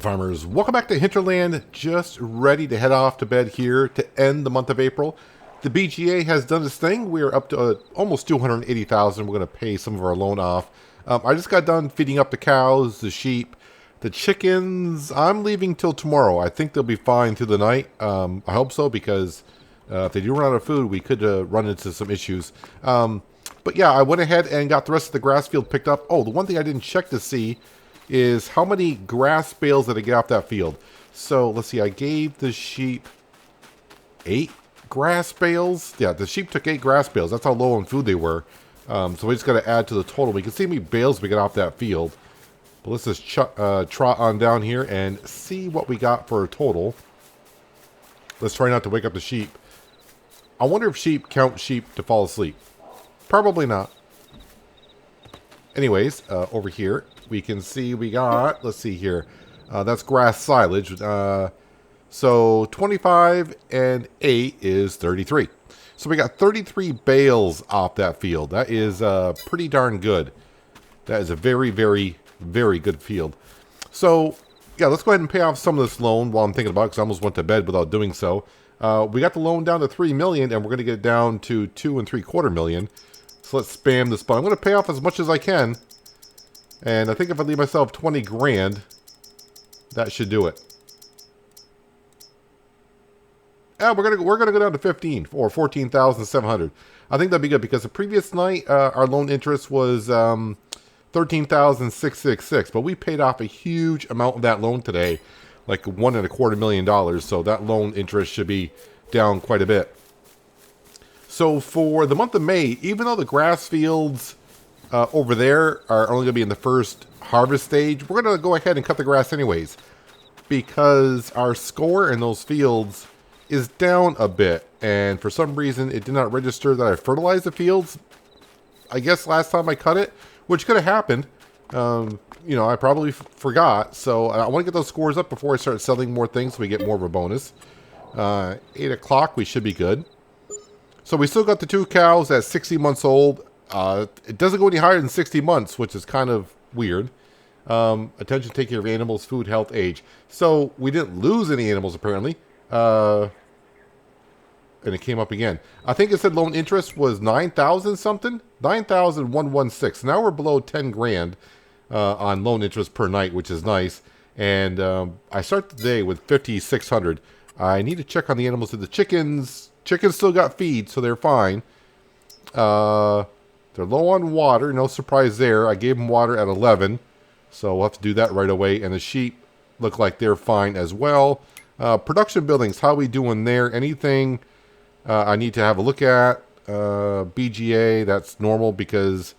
farmers, welcome back to Hinterland. Just ready to head off to bed here to end the month of April. The BGA has done its thing. We are up to almost 280,000. We're going to pay some of our loan off. I just got done feeding up the cows, the sheep, the chickens. I'm leaving till tomorrow. I think they'll be fine through the night. I hope so, because if they do run out of food, we could run into some issues. But yeah, I went ahead and got the rest of the grass field picked up. Oh, the one thing I didn't check to see is how many grass bales did I get off that field. So let's see, I gave the sheep 8 grass bales. Yeah, the sheep took 8 grass bales. That's how low on food they were. So we just got to add to the total. We can see how many bales we get off that field. But let's just trot on down here and see what we got for a total. Let's try not to wake up the sheep. I wonder if sheep count sheep to fall asleep. Probably not. Anyways, over here, we can see we got, let's see here, that's grass silage. So 25 and 8 is 33. So we got 33 bales off that field. That is pretty darn good. That is a very, very, very good field. So, yeah, let's go ahead and pay off some of this loan while I'm thinking about it, because I almost went to bed without doing so. We got the loan down to $3 million, and we're going to get it down to $2 3/4 million. So let's spam this button. I'm going to pay off as much as I can. And I think if I leave myself 20 grand, that should do it. We're gonna go down to 15 or 14,700. I think that'd be good, because the previous night our loan interest was 13,666, but we paid off a huge amount of that loan today, like $1.25 million. So that loan interest should be down quite a bit. So for the month of May, even though the grass fields over there are only going to be in the first harvest stage, we're going to go ahead and cut the grass anyways, because our score in those fields is down a bit, and for some reason it did not register that I fertilized the fields, I guess last time I cut it, which could have happened. You know, I probably forgot, so I want to get those scores up before I start selling more things so we get more of a bonus. 8 o'clock, we should be good. So we still got the 2 cows at 60 months old. It doesn't go any higher than 60 months, which is kind of weird. Attention, take care of animals, food, health, age. So we didn't lose any animals, apparently. And it came up again. I think it said loan interest was 9,000 something. 9,116. Now we're below 10 grand on loan interest per night, which is nice. And I start the day with 5,600. I need to check on the animals. The chickens still got feed, so they're fine. They're low on water. No surprise there. I gave them water at 11. So we'll have to do that right away. And the sheep look like they're fine as well. Production buildings, how are we doing there? Anything I need to have a look at? BGA, that's normal because,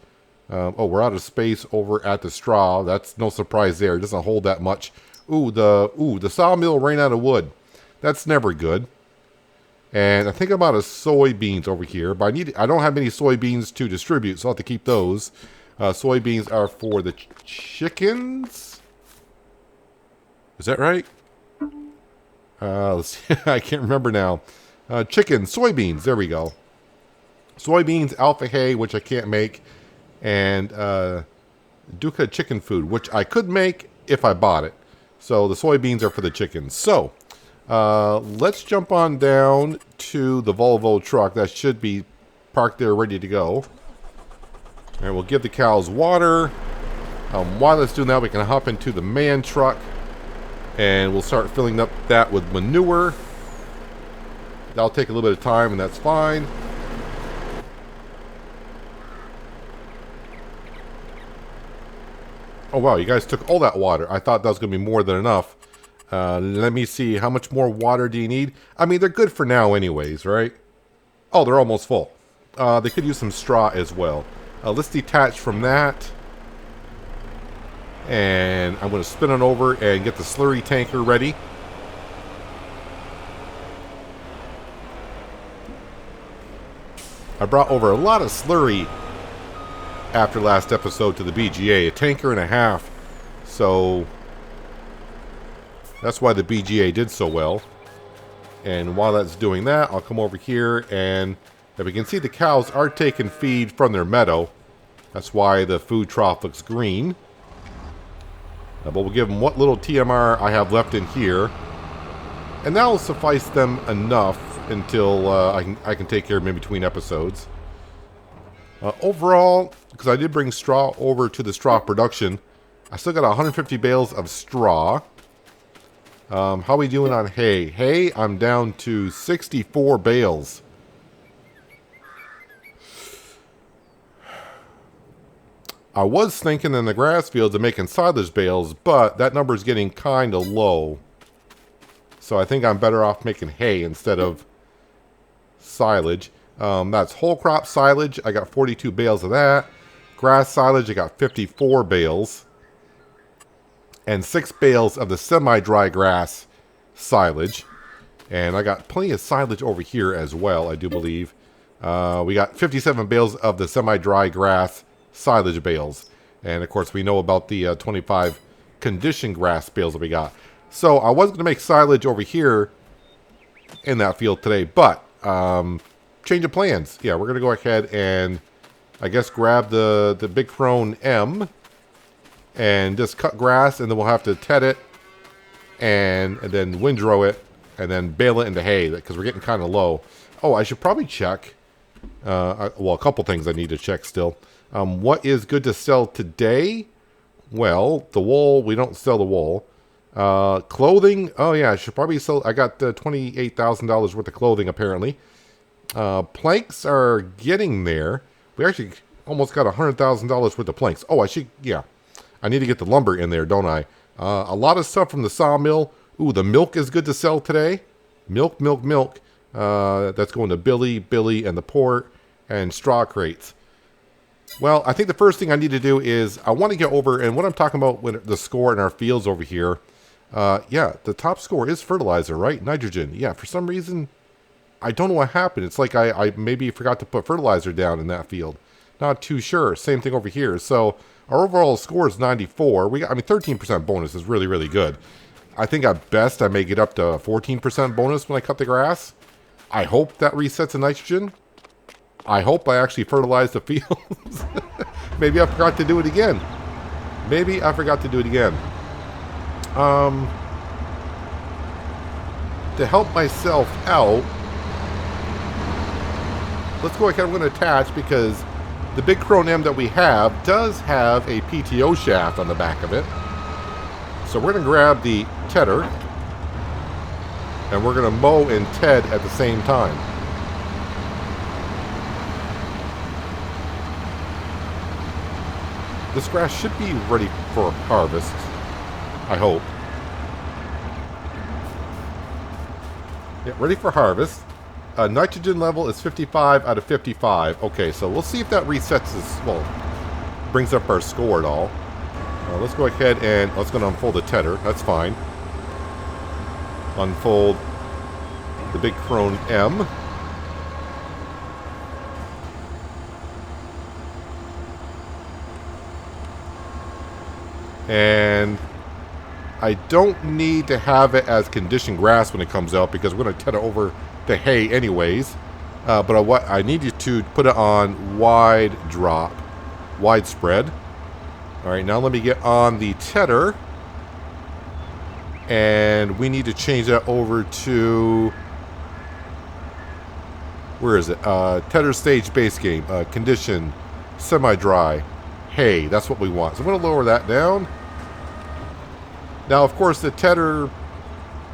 we're out of space over at the straw. That's no surprise there. It doesn't hold that much. The sawmill ran out of wood. That's never good. And I think I'm out of soybeans over here, but I don't have any soybeans to distribute, so I'll have to keep those. Soybeans are for the chickens. Is that right? Let's see. I can't remember now. Chickens, soybeans, there we go. Soybeans, alpha hay, which I can't make, and Duca chicken food, which I could make if I bought it. So the soybeans are for the chickens. So let's jump on down to the Volvo truck. That should be parked there ready to go. And we'll give the cows water. While it's doing that, we can hop into the man truck. And we'll start filling up that with manure. That'll take a little bit of time, and that's fine. Oh, wow, you guys took all that water. I thought that was going to be more than enough. Let me see. How much more water do you need? I mean, they're good for now anyways, right? Oh, they're almost full. They could use some straw as well. Let's detach from that. And I'm going to spin it over and get the slurry tanker ready. I brought over a lot of slurry after last episode to the BGA. A tanker and a half. So that's why the BGA did so well. And while that's doing that, I'll come over here, and if we can see, the cows are taking feed from their meadow. That's why the food trough looks green. But we'll give them what little TMR I have left in here. And that will suffice them enough until I can take care of them in between episodes. Overall, because I did bring straw over to the straw production, I still got 150 bales of straw. How are we doing on hay? Hay, I'm down to 64 bales. I was thinking in the grass fields of making silage bales, but that number is getting kind of low. So I think I'm better off making hay instead of silage. That's whole crop silage. I got 42 bales of that. Grass silage, I got 54 bales. And 6 bales of the semi-dry grass silage. And I got plenty of silage over here as well, I do believe. We got 57 bales of the semi-dry grass silage bales. And of course we know about the 25 conditioned grass bales that we got. So I was going to make silage over here in that field today, but change of plans. Yeah, we're going to go ahead and I guess grab the Big Crone M and just cut grass, and then we'll have to ted it and then windrow it and then bale it into hay because we're getting kind of low. Oh, I should probably check. Well, a couple things I need to check still. What is good to sell today? Well, the wool, we don't sell the wool. Clothing, oh yeah, I should probably sell, I got $28,000 worth of clothing apparently. Planks are getting there. We actually almost got $100,000 worth of planks. Oh, I need to get the lumber in there, don't I? A lot of stuff from the sawmill. Ooh, the milk is good to sell today. Milk. That's going to Billy, and the port, and straw crates. Well, I think the first thing I need to do is I want to get over, and what I'm talking about with the score in our fields over here, yeah, the top score is fertilizer, right? Nitrogen. Yeah, for some reason, I don't know what happened. It's like I maybe forgot to put fertilizer down in that field. Not too sure. Same thing over here. So our overall score is 94. 13% bonus is really, really good. I think at best I may get up to 14% bonus when I cut the grass. I hope that resets the nitrogen. I hope I actually fertilized the fields. Maybe I forgot to do it again. To help myself out, let's go ahead. I'm going to attach because the Big Crone M that we have does have a PTO shaft on the back of it. So we're going to grab the tedder and we're going to mow and ted at the same time. This grass should be ready for harvest, I hope. Yeah, ready for harvest. Nitrogen level is 55 out of 55. Okay, so we'll see if that resets this, well, brings up our score at all. Let's go ahead and let's go to unfold the tedder. That's fine. Unfold the Big Crone M. And I don't need to have it as conditioned grass when it comes out because we're going to ted it over the hay anyways. But what I need you to put it on widespread. All right, now let me get on the tedder. And we need to change that over to, where is it? Tedder stage base game, condition, semi-dry, hay. That's what we want. So I'm going to lower that down. Now, of course, the tedder,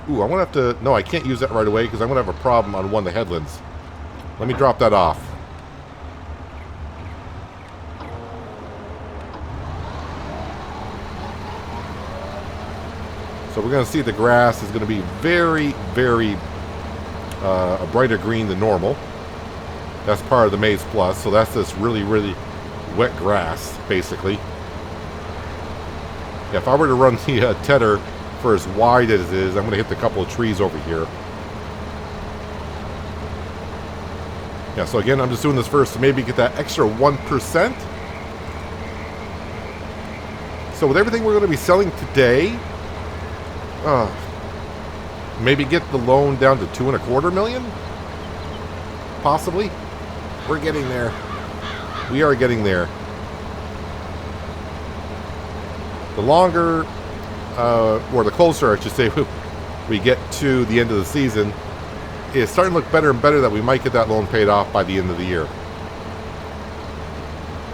ooh, I'm going to have to, no, I can't use that right away because I'm going to have a problem on one of the headlands. Let me drop that off. So we're going to see the grass is going to be very, very a brighter green than normal. That's part of the Maizeplus. So that's this really, really wet grass, basically. Yeah, if I were to run the tedder for as wide as it is, I'm going to hit the couple of trees over here. Yeah, so again, I'm just doing this first to maybe get that extra 1%. So with everything we're going to be selling today, maybe get the loan down to $2.25 million? Possibly. We're getting there. We are getting there. The longer or the closer, I should say, we get to the end of the season, it's starting to look better and better that we might get that loan paid off by the end of the year.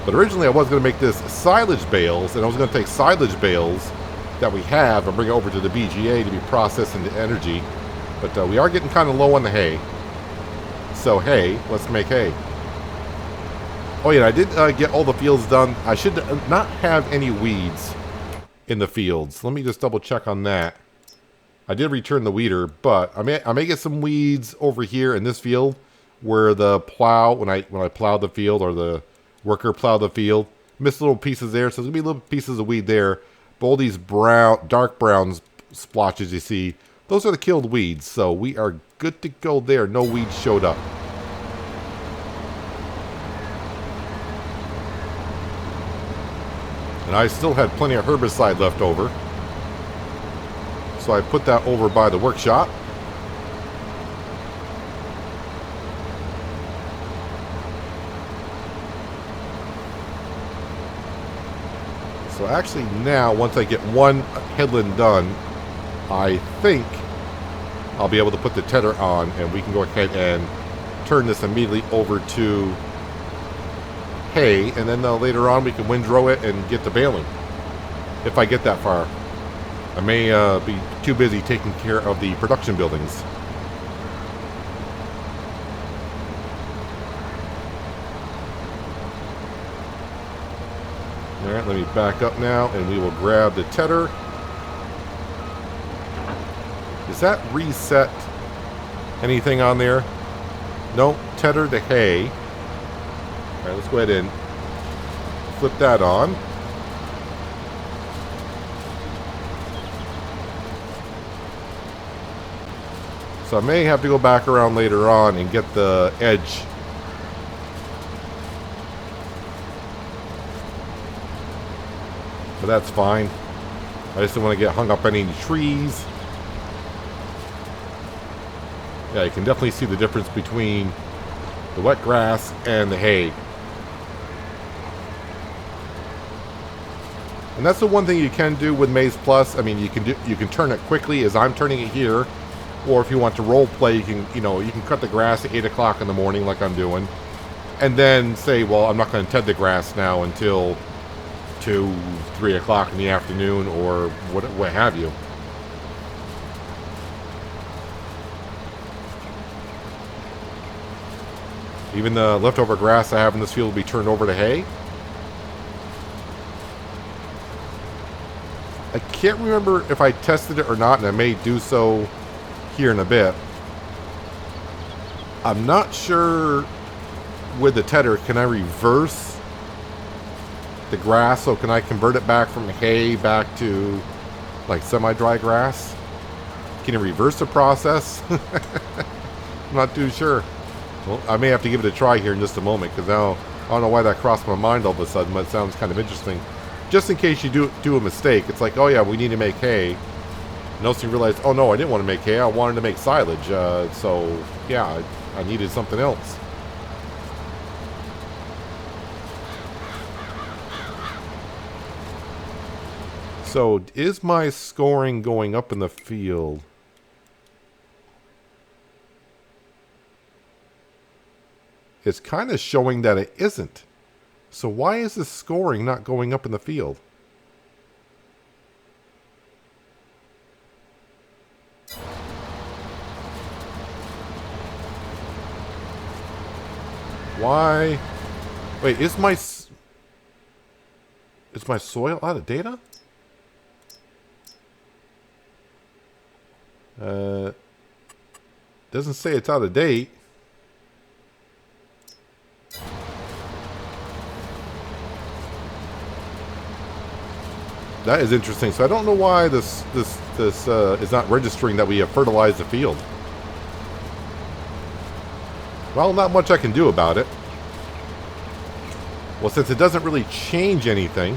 But originally I was going to make this silage bales, and I was going to take silage bales that we have and bring it over to the BGA to be processed into energy. But we are getting kind of low on the hay. So hay, let's make hay. Oh yeah, I did get all the fields done. I should not have any weeds in the fields. Let me just double check on that. I did return the weeder, but I may get some weeds over here in this field where the plow, when I plowed the field, or the worker plowed the field, missed little pieces there. So there's gonna be little pieces of weed there. But all these dark brown splotches you see, those are the killed weeds. So we are good to go there. No weeds showed up. And I still had plenty of herbicide left over. So I put that over by the workshop. So actually now, once I get one headland done, I think I'll be able to put the tedder on, and we can go ahead and turn this immediately over to hay, and then later on we can windrow it and get to baling, if I get that far. I may be too busy taking care of the production buildings. Alright, let me back up now, and we will grab the tedder. Does that reset anything on there? No, tedder to hay. Alright, let's go ahead and flip that on. So I may have to go back around later on and get the edge. But that's fine. I just don't want to get hung up on any trees. Yeah, you can definitely see the difference between the wet grass and the hay. And that's the one thing you can do with Maizeplus. I mean, you can turn it quickly, as I'm turning it here. Or if you want to role play, you can cut the grass at 8 o'clock in the morning, like I'm doing, and then say, well, I'm not going to ted the grass now until 2, 3 o'clock in the afternoon, or what have you. Even the leftover grass I have in this field will be turned over to hay. I can't remember if I tested it or not, and I may do so here in a bit. I'm not sure with the tedder, can I reverse the grass? So can I convert it back from hay back to like semi-dry grass? Can you reverse the process? I'm not too sure. Well, I may have to give it a try here in just a moment, because now I don't know why that crossed my mind all of a sudden, but it sounds kind of interesting. Just in case you do a mistake, it's like, oh yeah, we need to make hay. And also you realize, oh no, I didn't want to make hay, I wanted to make silage. So yeah, I needed something else. So is my scoring going up in the field? It's kind of showing that it isn't. So why is the scoring not going up in the field? Why? Wait, is my soil out of data? Doesn't say it's out of date. That is interesting. So I don't know why this is not registering that we have fertilized the field. Well, not much I can do about it. Well, since it doesn't really change anything,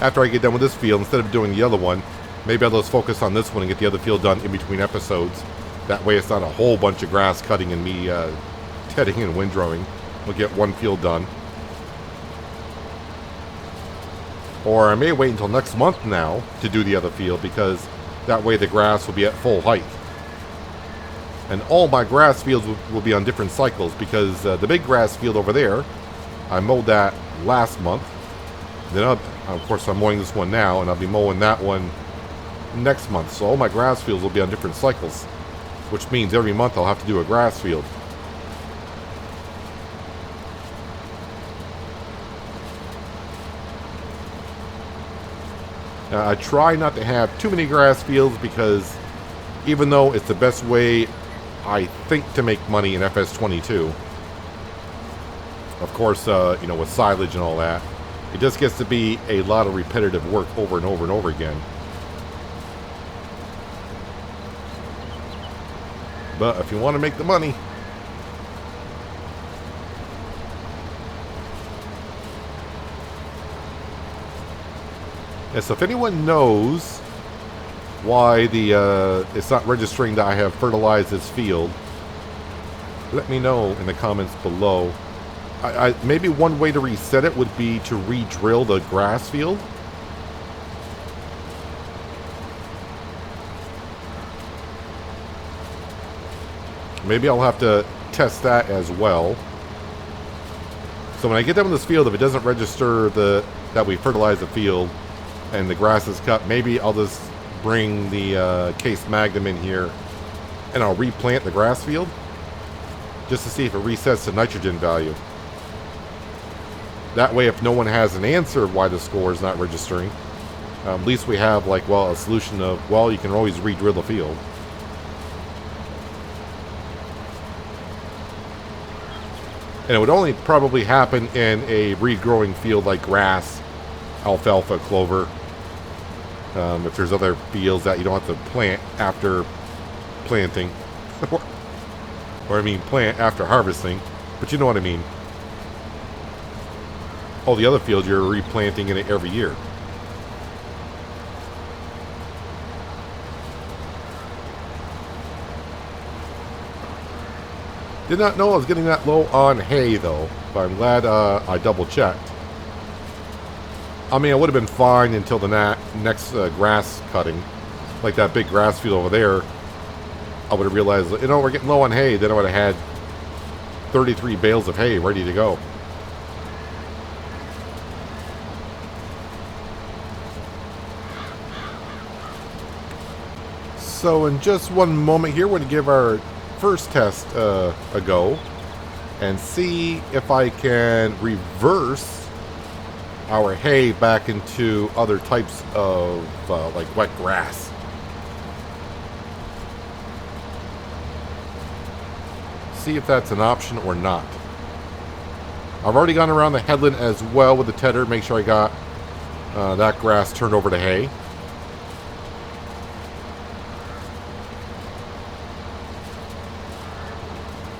after I get done with this field, instead of doing the other one, maybe I'll just focus on this one and get the other field done in between episodes. That way it's not a whole bunch of grass cutting and me tedding and windrowing. We'll get one field done. Or I may wait until next month now to do the other field, because that way the grass will be at full height. And all my grass fields will be on different cycles, because the big grass field over there, I mowed that last month. Then, of course, I'm mowing this one now, and I'll be mowing that one next month. So all my grass fields will be on different cycles, which means every month I'll have to do a grass field. I try not to have too many grass fields, because even though it's the best way, I think, to make money in FS22, of course, you know, with silage and all that, it just gets to be a lot of repetitive work over and over and over again. But if you want to make the money, so if anyone knows why the it's not registering that I have fertilized this field, let me know in the comments below. Maybe one way to reset it would be to re-drill the grass field. Maybe I'll have to test that as well. So when I get done with this field, if it doesn't register that we fertilize the field and the grass is cut, maybe I'll just bring the case magnum in here and I'll replant the grass field just to see if it resets the nitrogen value. That way, if no one has an answer why the score is not registering, at least we have, like, well, a solution of, well, you can always re-drill the field. And it would only probably happen in a regrowing field like grass, alfalfa, clover. If there's other fields that you don't have to plant after planting. Or I mean plant after harvesting. But you know what I mean. All the other fields, you're replanting in it every year. Did not know I was getting that low on hay, though. But I'm glad I double-checked. I mean, I would have been fine until the next grass cutting. Like that big grass field over there. I would have realized, you know, we're getting low on hay. Then I would have had 33 bales of hay ready to go. So in just one moment here, we're going to give our first test a go and see if I can reverse our hay back into other types of like wet grass. See if that's an option or not. I've already gone around the headland as well with the tedder, make sure I got that grass turned over to hay.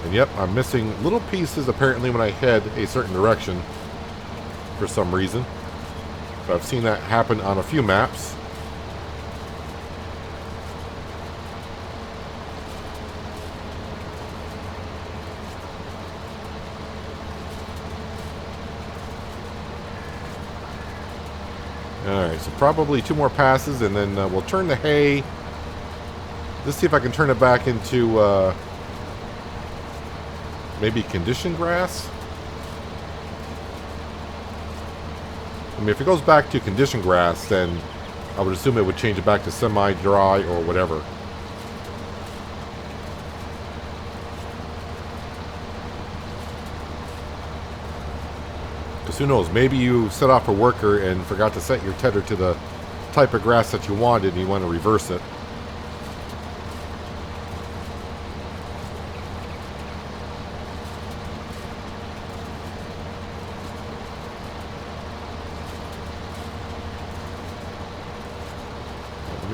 And yep, I'm missing little pieces apparently when I head a certain direction for some reason. But I've seen that happen on a few maps. Alright, so probably 2 more passes and then we'll turn the hay. Let's see if I can turn it back into maybe conditioned grass? I mean, if it goes back to conditioned grass, then I would assume it would change it back to semi-dry or whatever. Because who knows, maybe you set off a worker and forgot to set your tedder to the type of grass that you wanted and you want to reverse it.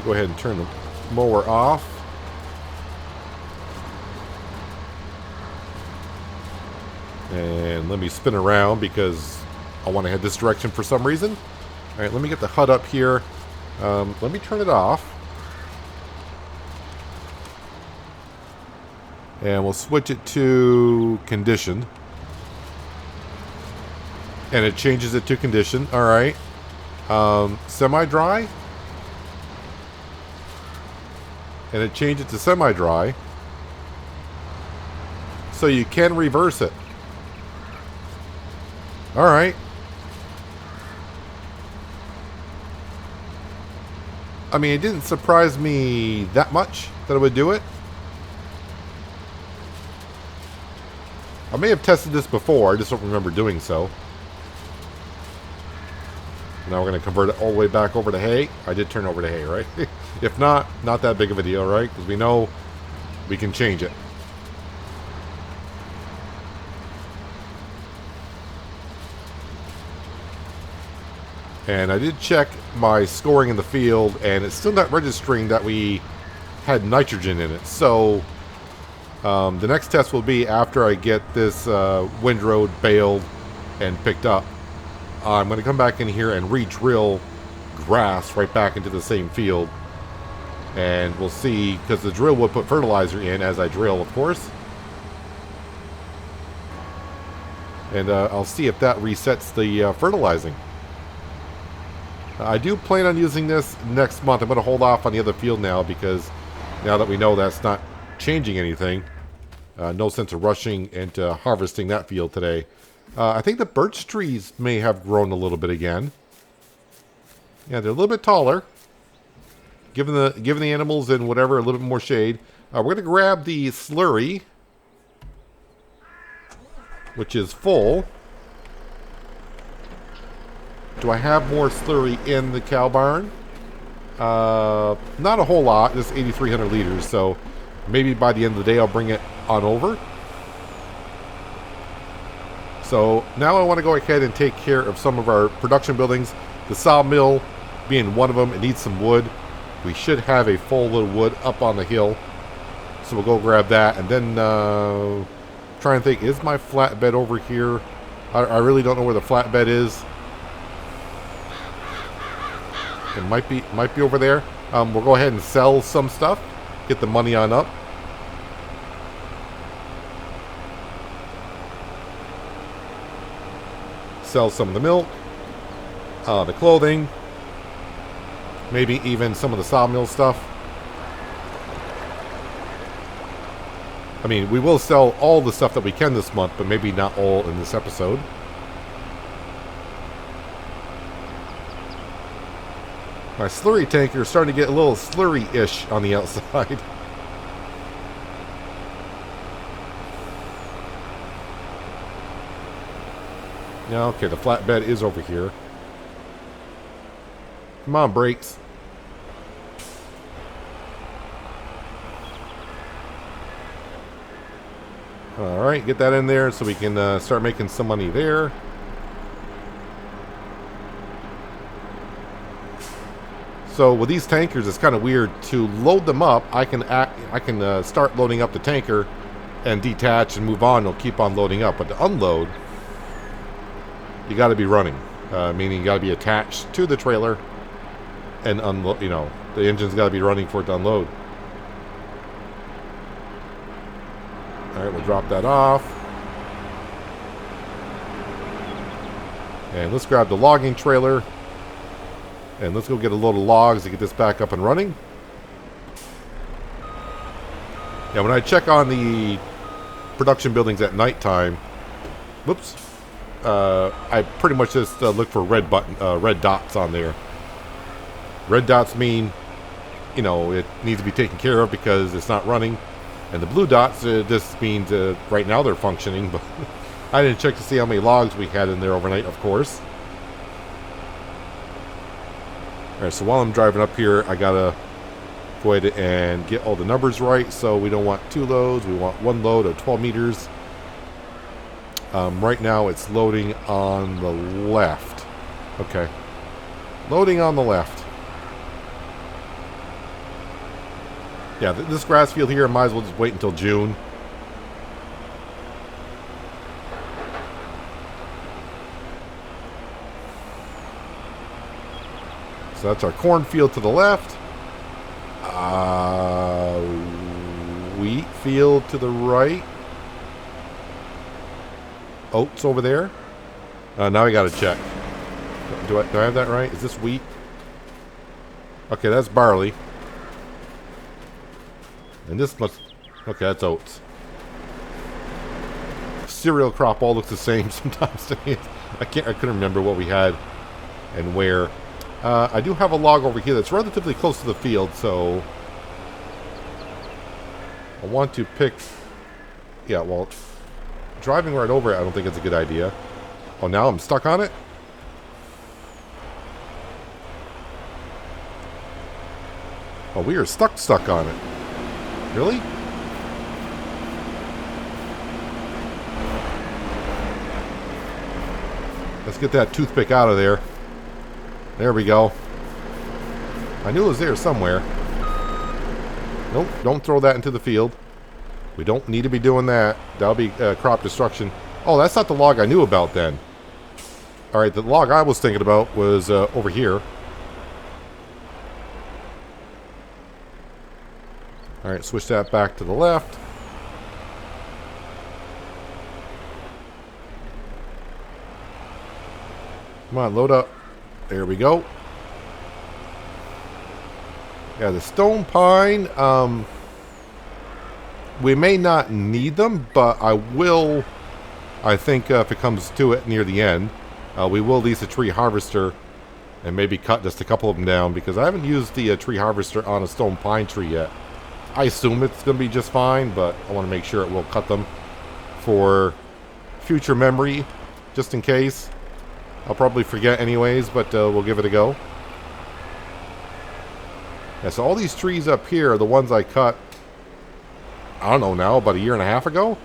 Go ahead and turn the mower off. And let me spin around because I want to head this direction for some reason. Alright, let me get the HUD up here. Let me turn it off. And we'll switch it to conditioned. And it changes it to conditioned. Alright. Semi-dry. And it changed it to semi-dry. So you can reverse it. Alright. I mean, it didn't surprise me that much that it would do it. I may have tested this before, I just don't remember doing so. Now we're going to convert it all the way back over to hay. I did turn over to hay, right? If not, not that big of a deal, right? Because we know we can change it. And I did check my scoring in the field, and it's still not registering that we had nitrogen in it. So the next test will be after I get this windrow baled and picked up. I'm going to come back in here and re-drill grass right back into the same field. And we'll see, because the drill will put fertilizer in as I drill, of course. And I'll see if that resets the fertilizing. I do plan on using this next month. I'm going to hold off on the other field now, because now that we know that's not changing anything, no sense of rushing into harvesting that field today. I think the birch trees may have grown a little bit again. Yeah, they're a little bit taller. Giving the animals and whatever a little bit more shade. We're going to grab the slurry, which is full. Do I have more slurry in the cow barn? Not a whole lot, just 8,300 liters, so maybe by the end of the day I'll bring it on over. So now I want to go ahead and take care of some of our production buildings. The sawmill being one of them, it needs some wood. We should have a full load of wood up on the hill. So we'll go grab that, and then try and think, is my flatbed over here? I really don't know where the flatbed is. It might be over there. We'll go ahead and sell some stuff, get the money on up. Sell some of the milk, the clothing, maybe even some of the sawmill stuff. I mean, we will sell all the stuff that we can this month, but maybe not all in this episode. My slurry tanker is starting to get a little slurry-ish on the outside. Yeah, okay, the flatbed is over here. Come on, brakes. Alright, get that in there so we can start making some money there. So with these tankers, it's kind of weird. To load them up, I can start loading up the tanker and detach and move on. It'll keep on loading up. But to unload, you got to be running, meaning you got to be attached to the trailer and unload. You know, the engine's got to be running for it to unload. All right, we'll drop that off, and let's grab the logging trailer, and let's go get a load of logs to get this back up and running. Yeah, when I check on the production buildings at nighttime, whoops. I pretty much just look for red dots on there. Red dots mean, you know, it needs to be taken care of because it's not running. And the blue dots just means right now they're functioning. But I didn't check to see how many logs we had in there overnight, of course. Alright, so while I'm driving up here, I gotta go ahead and get all the numbers right. So we don't want 2 loads, we want 1 load of 12 meters. Right now it's loading on the left. Okay. Loading on the left. Yeah, this grass field here, I might as well just wait until June. So that's our cornfield to the left. Wheat field to the right. Oats over there. Now I gotta check. Do I have that right? Is this wheat? Okay, that's barley. And this must... Okay, that's oats. Cereal crop all looks the same sometimes to me. I couldn't remember what we had and where. I do have a log over here that's relatively close to the field, so... I want to pick... Yeah, well... Driving right over it, I don't think it's a good idea. Oh, now I'm stuck on it? Oh, we are stuck on it. Really? Let's get that toothpick out of there. There we go. I knew it was there somewhere. Nope, don't throw that into the field. We don't need to be doing that. That'll be crop destruction. Oh, that's not the log I knew about then. Alright, the log I was thinking about was over here. Alright, switch that back to the left. Come on, load up. There we go. Yeah, the stone pine, we may not need them, but I will, I think if it comes to it near the end, we will lease a tree harvester and maybe cut just a couple of them down, because I haven't used the tree harvester on a stone pine tree yet. I assume it's going to be just fine, but I want to make sure it will cut them for future memory, just in case. I'll probably forget anyways, but we'll give it a go. Yeah, so all these trees up here are the ones I cut, I don't know now, about a year and a half ago?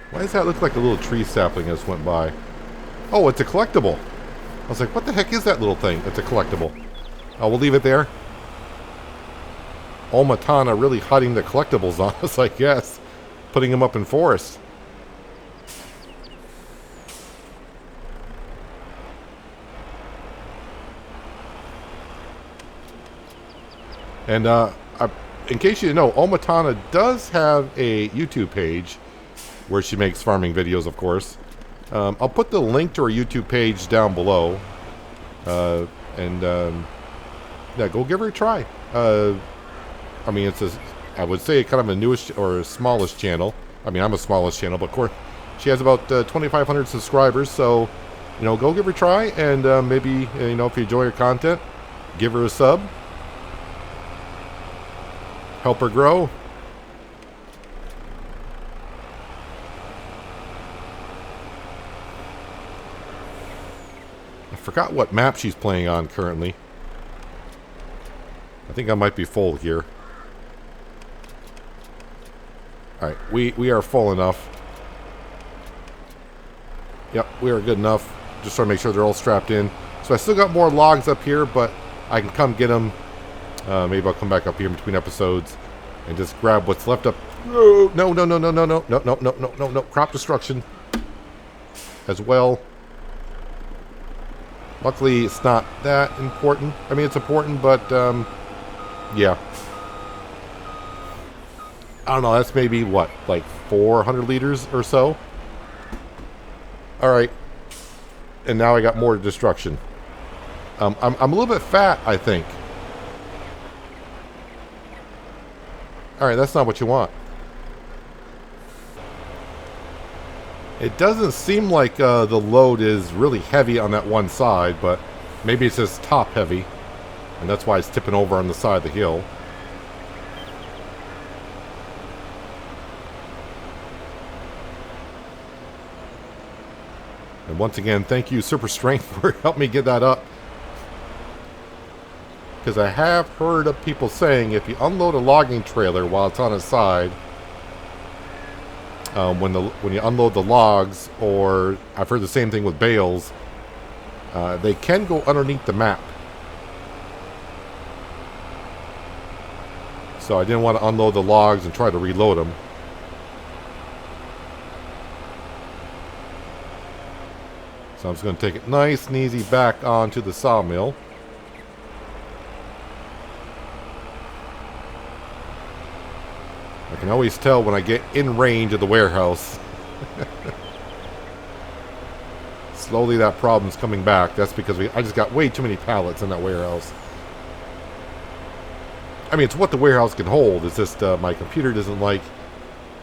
Why does that look like a little tree sapling just went by? Oh, it's a collectible. I was like, what the heck is that little thing? It's a collectible. Oh, we'll leave it there. Omatana really hiding the collectibles on us, I guess. Putting them up in forest. And in case you didn't know, Omatana does have a YouTube page where she makes farming videos, of course. I'll put the link to her YouTube page down below. Yeah, go give her a try. I mean, it's I would say kind of a newish or smallish channel. I mean, I'm a smallish channel, but of course, she has about 2,500 subscribers. So, you know, go give her a try, and maybe, you know, if you enjoy her content, give her a sub. Help her grow. I forgot what map she's playing on currently. I think I might be full here. Alright, we are full enough. Yep, we are good enough. Just trying to make sure they're all strapped in. So I still got more logs up here, but I can come get them. Maybe I'll come back up here in between episodes and just grab what's left up. No, no, no, no, no, no, no, no, no, no, no, no, no. Crop destruction as well. Luckily, it's not that important. I mean, it's important, but yeah. I don't know, that's maybe, what, like 400 liters or so? Alright. And now I got more destruction. I'm a little bit fat, I think. Alright, that's not what you want. It doesn't seem like the load is really heavy on that one side, but maybe it's just top heavy. And that's why it's tipping over on the side of the hill. And once again, thank you, Super Strength, for helping me get that up. Because I have heard of people saying if you unload a logging trailer while it's on its side, when you unload the logs, or I've heard the same thing with bales, they can go underneath the map. So I didn't want to unload the logs and try to reload them. So I'm just going to take it nice and easy back onto the sawmill. I can always tell when I get in range of the warehouse. Slowly that problem's coming back. That's because I just got way too many pallets in that warehouse. I mean, it's what the warehouse can hold. It's just my computer doesn't like,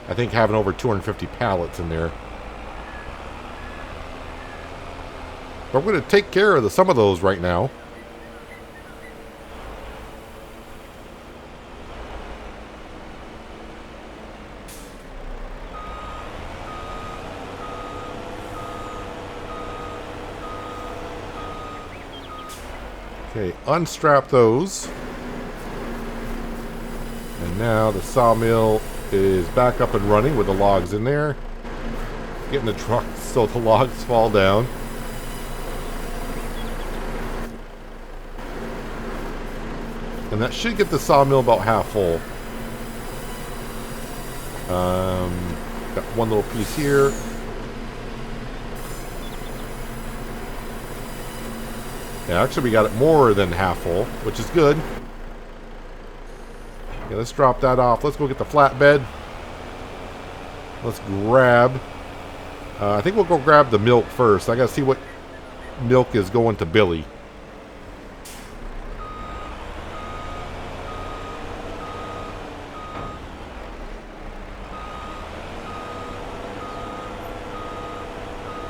I think, having over 250 pallets in there. But we're going to take care of some of those right now. Okay, unstrap those. And now the sawmill is back up and running with the logs in there. Getting the truck so the logs fall down. And that should get the sawmill about half full. Got one little piece here. Yeah, actually we got it more than half full, which is good. Yeah, let's drop that off. Let's go get the flatbed. Let's grab... I think we'll go grab the milk first. I gotta see what milk is going to Billy.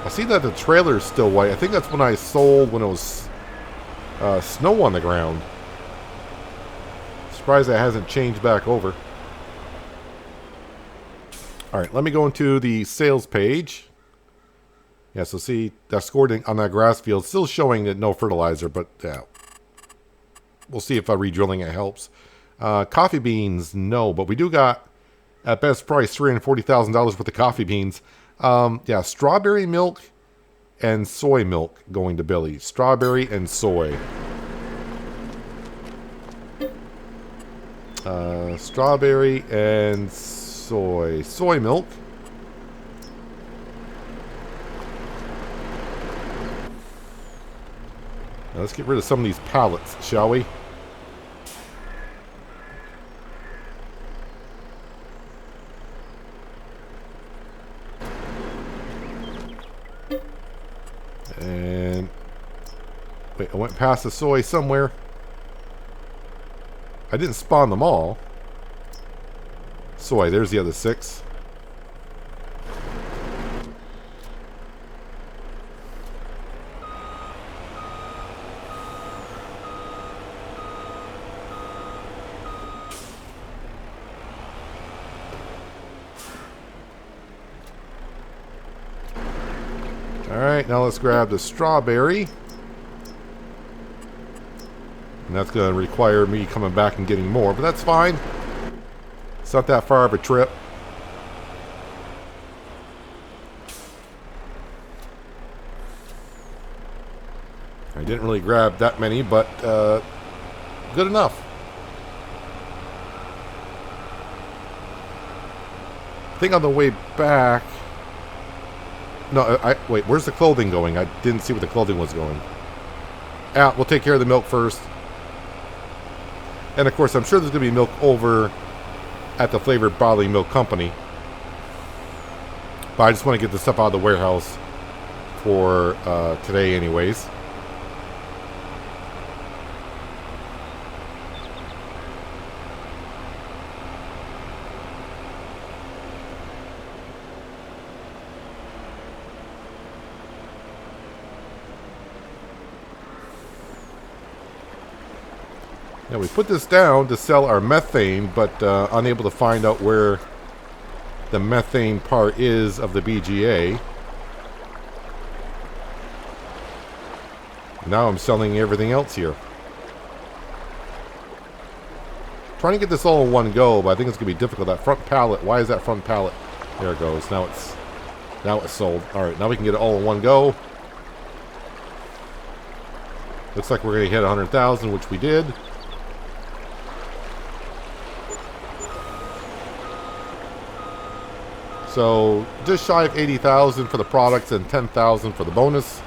I see that the trailer is still white. I think that's when I sold when it was snow on the ground. Surprised that hasn't changed back over. Alright, let me go into the sales page. Yeah, so see, that scored on that grass field. Still showing that no fertilizer, but yeah. We'll see if redrilling it helps. Coffee beans, no. But we do got, at best price, $340,000 worth of coffee beans. Yeah, strawberry milk and soy milk going to Billy. Strawberry and soy. Strawberry and soy. Soy milk. Now let's get rid of some of these pallets, shall we? And wait, I went past the soy somewhere. I didn't spawn them all. Soy, there's the other 6. Alright, now let's grab the strawberry. And that's going to require me coming back and getting more, but that's fine. It's not that far of a trip. I didn't really grab that many, but good enough. I think on the way back... No, wait, where's the clothing going? I didn't see where the clothing was going. Yeah, we'll take care of the milk first. And of course, I'm sure there's going to be milk over at the Flavored Bottling Milk Company. But I just want to get this stuff out of the warehouse for today anyways. Now we put this down to sell our methane, but unable to find out where the methane part is of the BGA. Now I'm selling everything else here. Trying to get this all in one go, but I think it's going to be difficult. That front pallet, why is that front pallet? There it goes. Now it's sold. Alright, now we can get it all in one go. Looks like we're going to hit 100,000, which we did. So, just shy of 80,000 for the products and 10,000 for the bonus.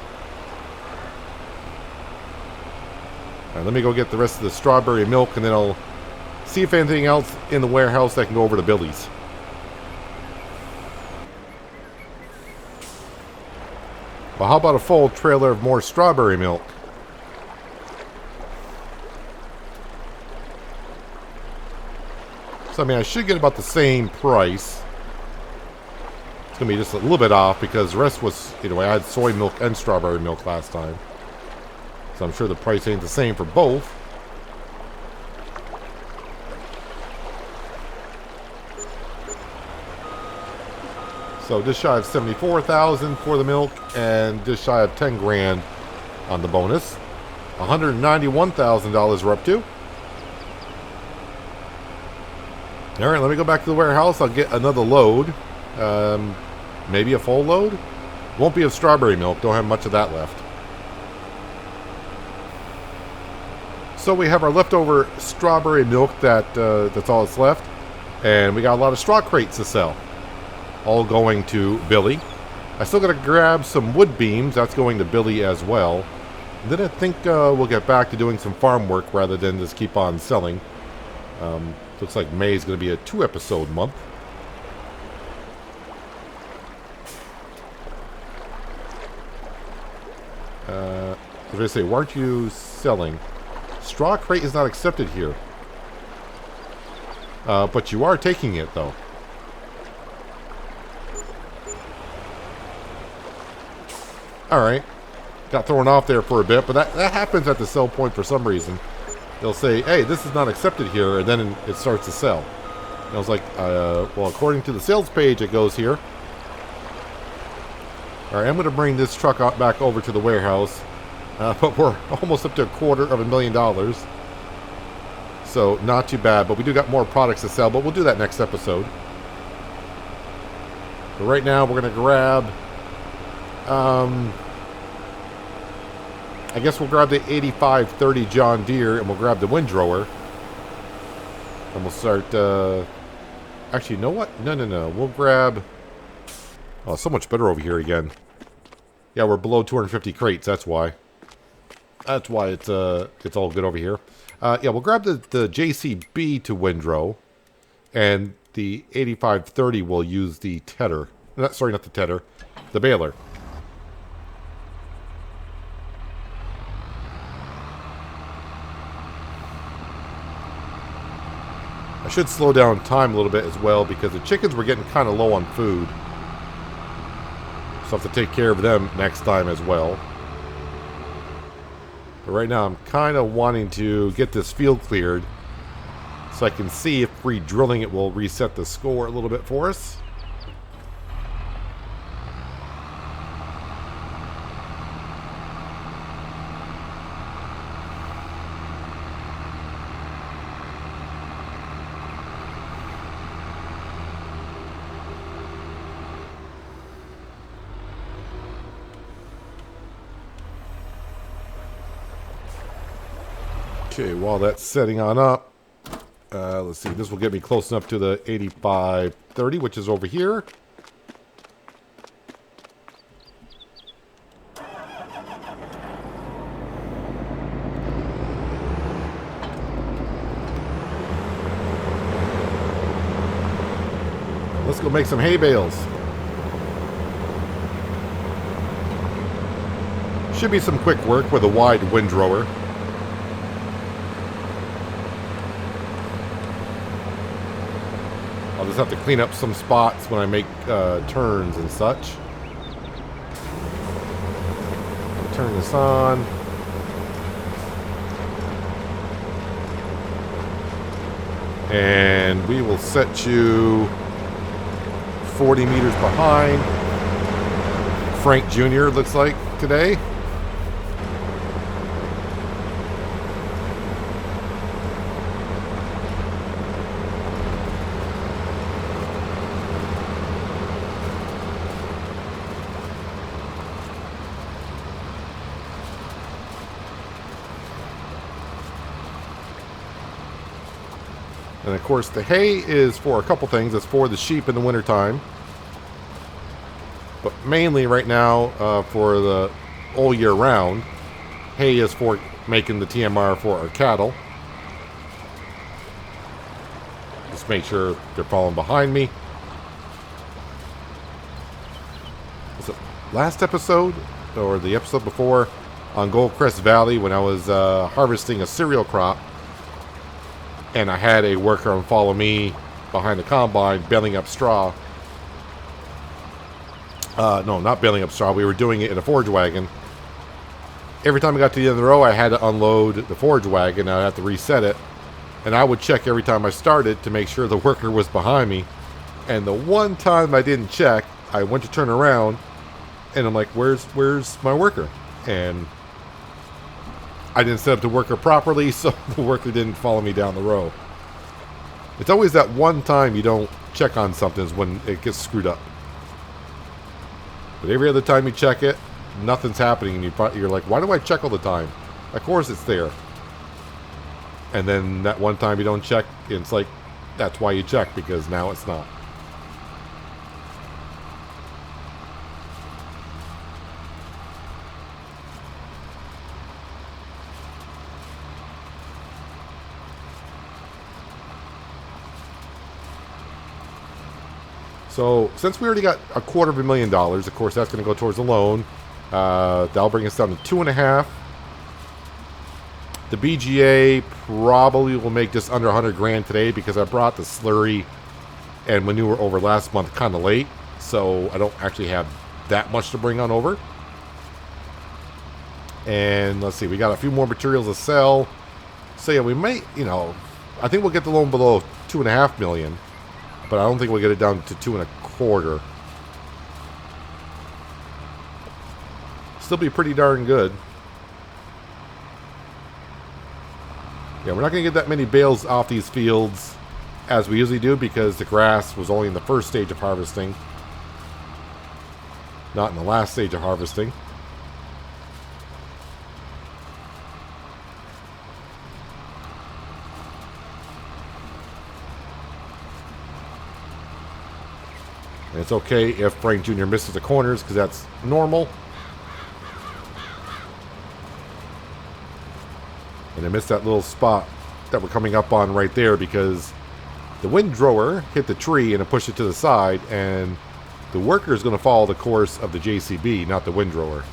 Alright, let me go get the rest of the strawberry milk and then I'll See if anything else in the warehouse that can go over to Billy's. Well, how about a full trailer of more strawberry milk? So, I mean, I should get about the same price. It's going to be just a little bit off because the rest was, you know, I had soy milk and strawberry milk last time. So I'm sure the price ain't the same for both. So just shy of 74,000 for the milk and just shy of 10 grand on the bonus. $191,000 we're up to. All right, let me go back to the warehouse. I'll get another load. Maybe a full load. Won't be of strawberry milk. Don't have much of that left. So we have our leftover strawberry milk that's all that's left. And we got a lot of straw crates to sell. All going to Billy. I still got to grab some wood beams. That's going to Billy as well. And then I think we'll get back to doing some farm work rather than just keep on selling. Looks like May is going to be a 2-episode month. I was going to say, why aren't you selling? Straw crate is not accepted here. But you are taking it, though. Alright. Got thrown off there for a bit, but that happens at the sell point for some reason. They'll say, hey, this is not accepted here, and then it starts to sell. And I was like, well, according to the sales page, it goes here. Alright, I'm going to bring this truck back over to the warehouse. But we're almost up to $250,000. So, not too bad. But we do got more products to sell, but we'll do that next episode. But right now, we're going to grab... I guess we'll grab the 8530 John Deere, and we'll grab the windrower. And we'll start... Actually, you know what? No. We'll grab... Oh, so much better over here again. Yeah, we're below 250 crates, that's why. That's why it's all good over here. Yeah, we'll grab the JCB to windrow. And the 8530 will use the tedder. Sorry, not the tedder. The baler. I should slow down time a little bit as well because the chickens were getting kind of low on food. So I have to take care of them next time as well. But right now I'm kind of wanting to get this field cleared so I can see if re-drilling it will reset the score a little bit for us. Okay, while that's setting on up, let's see, this will get me close enough to the 8530, which is over here. Let's go make some hay bales. Should be some quick work with a wide windrower. I'll just have to clean up some spots when I make turns and such. Turn this on. And we will set you 40 meters behind. Frank Jr. looks like today. And of course the hay is for a couple things. It's for the sheep in the wintertime. But mainly right now for the all year round. Hay is for making the TMR for our cattle. Just make sure they're falling behind me. Was it last episode or the episode before on Goldcrest Valley when I was harvesting a cereal crop, and I had a worker on follow me behind the combine baling up straw. No, not baling up straw. We were doing it in a forage wagon. Every time I got to the end of the row, I had to unload the forage wagon. I'd have to reset it. And I would check every time I started to make sure the worker was behind me. And the one time I didn't check, I went to turn around, and I'm like, where's my worker? And I didn't set up the worker properly, so the worker didn't follow me down the row. It's always that one time you don't check on something is when it gets screwed up. But every other time you check it, nothing's happening, and you're like, why do I check all the time? Of course it's there. And then that one time you don't check, it's like, that's why you check, because now it's not. So, since we already got $250,000, of course, that's going to go towards the loan. That'll bring us down to 2.5. The BGA probably will make just under 100 grand today because I brought the slurry and manure over last month kind of late. So, I don't actually have that much to bring on over. And let's see, we got a few more materials to sell. So, yeah, we might, I think we'll get the loan below $2.5 million. But I don't think we'll get it down to 2.25. Still be pretty darn good. Yeah, we're not going to get that many bales off these fields as we usually do because the grass was only in the first stage of harvesting, not in the last stage of harvesting. And it's okay if Frank Jr. misses the corners because that's normal. And I missed that little spot that we're coming up on right there because the windrower hit the tree and it pushed it to the side, and the worker is going to follow the course of the JCB, not the windrower.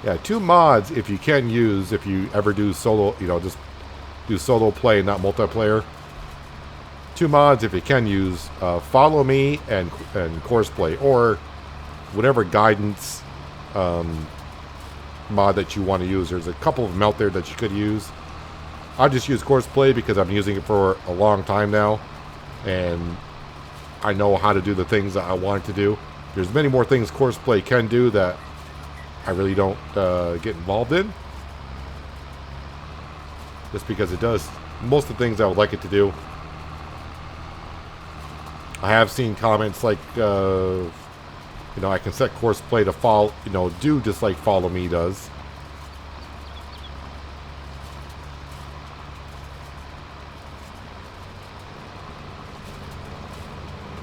Yeah, 2 mods if you can use, if you ever do solo, just do solo play, not multiplayer. 2 mods if you can use, follow me and course play, or whatever guidance mod that you want to use. There's a couple of them out there that you could use. I just use course play because I've been using it for a long time now, and I know how to do the things that I want it to do. There's many more things course play can do that I really don't get involved in, just because it does most of the things I would like it to do. I have seen comments like, I can set course play to follow, do just like follow me does.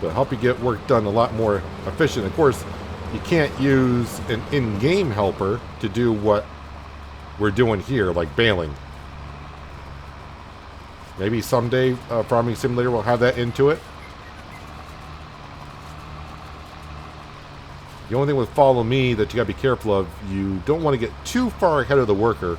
But help you get work done a lot more efficient. Of course, you can't use an in-game helper to do what we're doing here, like baling. Maybe someday Farming Simulator will have that into it. The only thing with follow me that you gotta be careful of, you don't want to get too far ahead of the worker.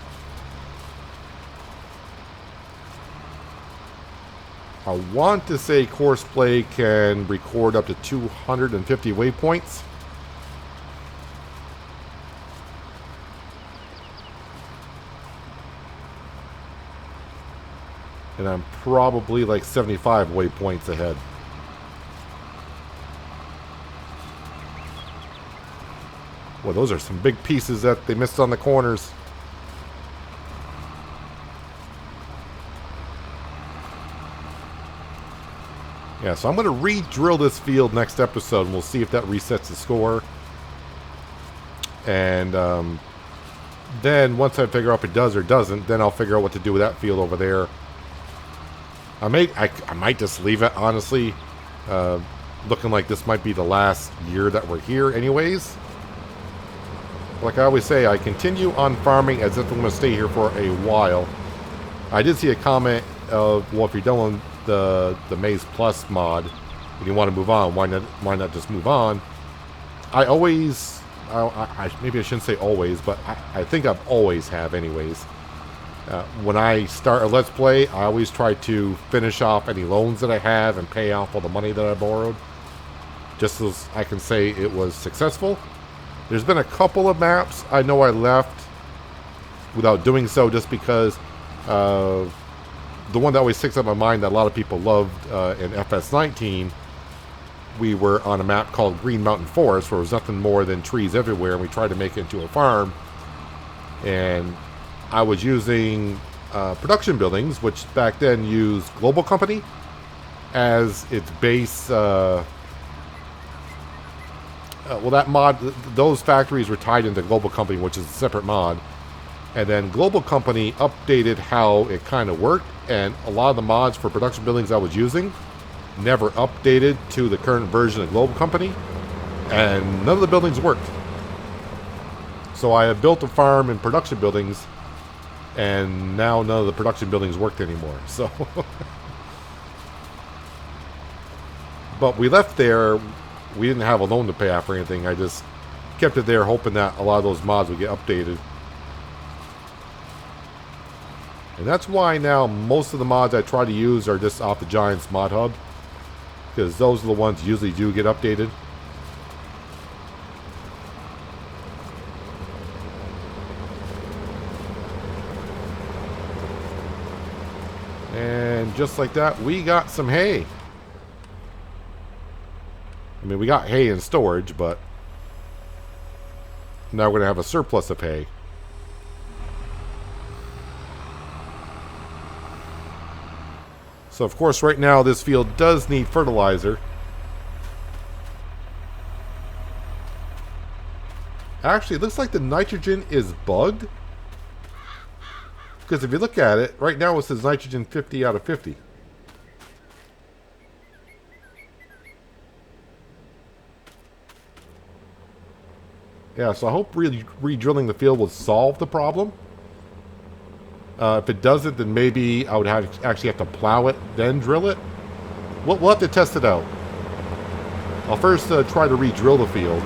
I want to say course play can record up to 250 waypoints. And I'm probably like 75 waypoints ahead. Well, those are some big pieces that they missed on the corners. Yeah, so I'm going to re-drill this field next episode, and we'll see if that resets the score. And then once I figure out if it does or doesn't, then I'll figure out what to do with that field over there. I might just leave it, honestly. Looking like this might be the last year that we're here anyways. like I always say, I continue on farming as if I'm going to stay here for a while. I did see a comment of, well, if you're done with the Maizeplus mod and you want to move on, why not just move on? I always, maybe I shouldn't say always, but I think I've always have anyways. When I start a Let's Play, I always try to finish off any loans that I have and pay off all the money that I borrowed, just so I can say it was successful. There's been a couple of maps I know I left without doing so, just because the one that always sticks up in my mind that a lot of people loved in FS19, we were on a map called Green Mountain Forest, where there was nothing more than trees everywhere, and we tried to make it into a farm. And I was using production buildings, which back then used Global Company as its base. Well, that mod, those factories were tied into Global Company, which is a separate mod. And then Global Company updated how it kind of worked, and a lot of the mods for production buildings I was using never updated to the current version of Global Company, and none of the buildings worked. So I have built a farm in production buildings, and now none of the production buildings worked anymore. So, but we left there. We didn't have a loan to pay off or anything. I just kept it there, hoping that a lot of those mods would get updated. And that's why now most of the mods I try to use are just off the Giants mod hub, because those are the ones usually do get updated. And just like that, we got some hay. I mean, we got hay in storage, but now we're going to have a surplus of hay. So, of course, right now this field does need fertilizer. Actually, it looks like the nitrogen is bugged. Because if you look at it, right now it says nitrogen 50 out of 50. Yeah, so I hope re-drilling the field will solve the problem. If it doesn't, then maybe I would actually have to plow it, then drill it. We'll have to test it out. I'll first try to re-drill the field.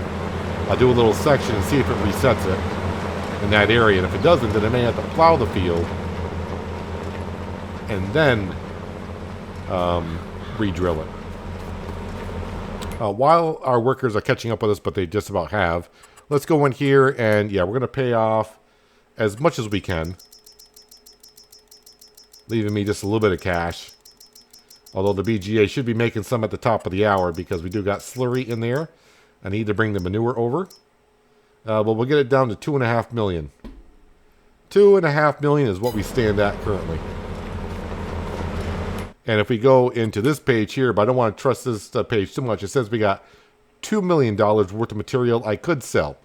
I'll do a little section and see if it resets it in that area. And if it doesn't, then I may have to plow the field and then re-drill it. While our workers are catching up with us, but they just about have, let's go in here and, yeah, we're going to pay off as much as we can, leaving me just a little bit of cash. Although the BGA should be making some at the top of the hour, because we do got slurry in there. I need to bring the manure over. But we'll get it down to 2.5 million. 2.5 million is what we stand at currently. And if we go into this page here, but I don't want to trust this page too much, it says we got $2 million worth of material I could sell.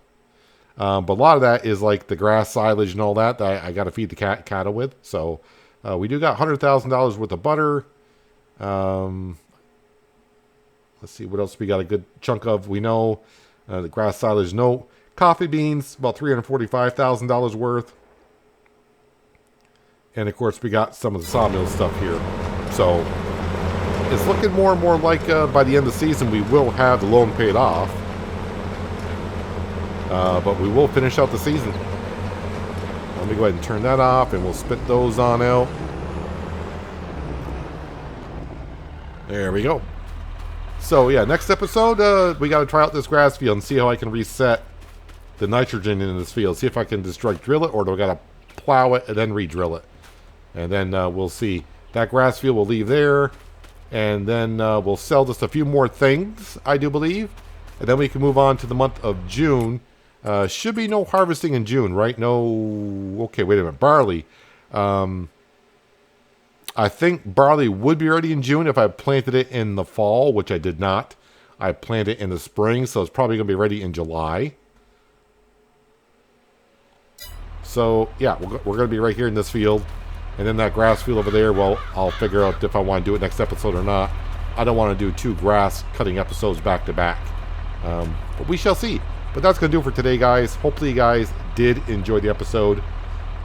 But a lot of that is like the grass silage and all that I got to feed the cattle with. So we do got $100,000 worth of butter. Let's see what else we got a good chunk of. We know the grass silage, no. Coffee beans, about $345,000 worth. And of course we got some of the sawmill stuff here. So it's looking more and more like by the end of the season we will have the loan paid off. But we will finish out the season. Let me go ahead and turn that off, and we'll spit those on out. There we go. So yeah, next episode, we got to try out this grass field and see how I can reset the nitrogen in this field. See if I can just drill it, or do I got to plow it and then re-drill it. And then we'll see. That grass field we'll leave there. And then we'll sell just a few more things, I do believe. And then we can move on to the month of June. Should be no harvesting in June, right? No. Okay, wait a minute. Barley. I think barley would be ready in June if I planted it in the fall, which I did not. I planted it in the spring, so it's probably going to be ready in July. So, yeah, we're going to be right here in this field. And then that grass field over there, well, I'll figure out if I want to do it next episode or not. I don't want to do 2 grass cutting episodes back to back. But we shall see. But that's going to do it for today, guys. Hopefully you guys did enjoy the episode.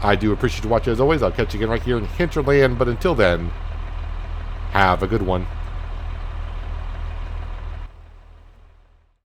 I do appreciate you watching as always. I'll catch you again right here in Hinterland. But until then, have a good one.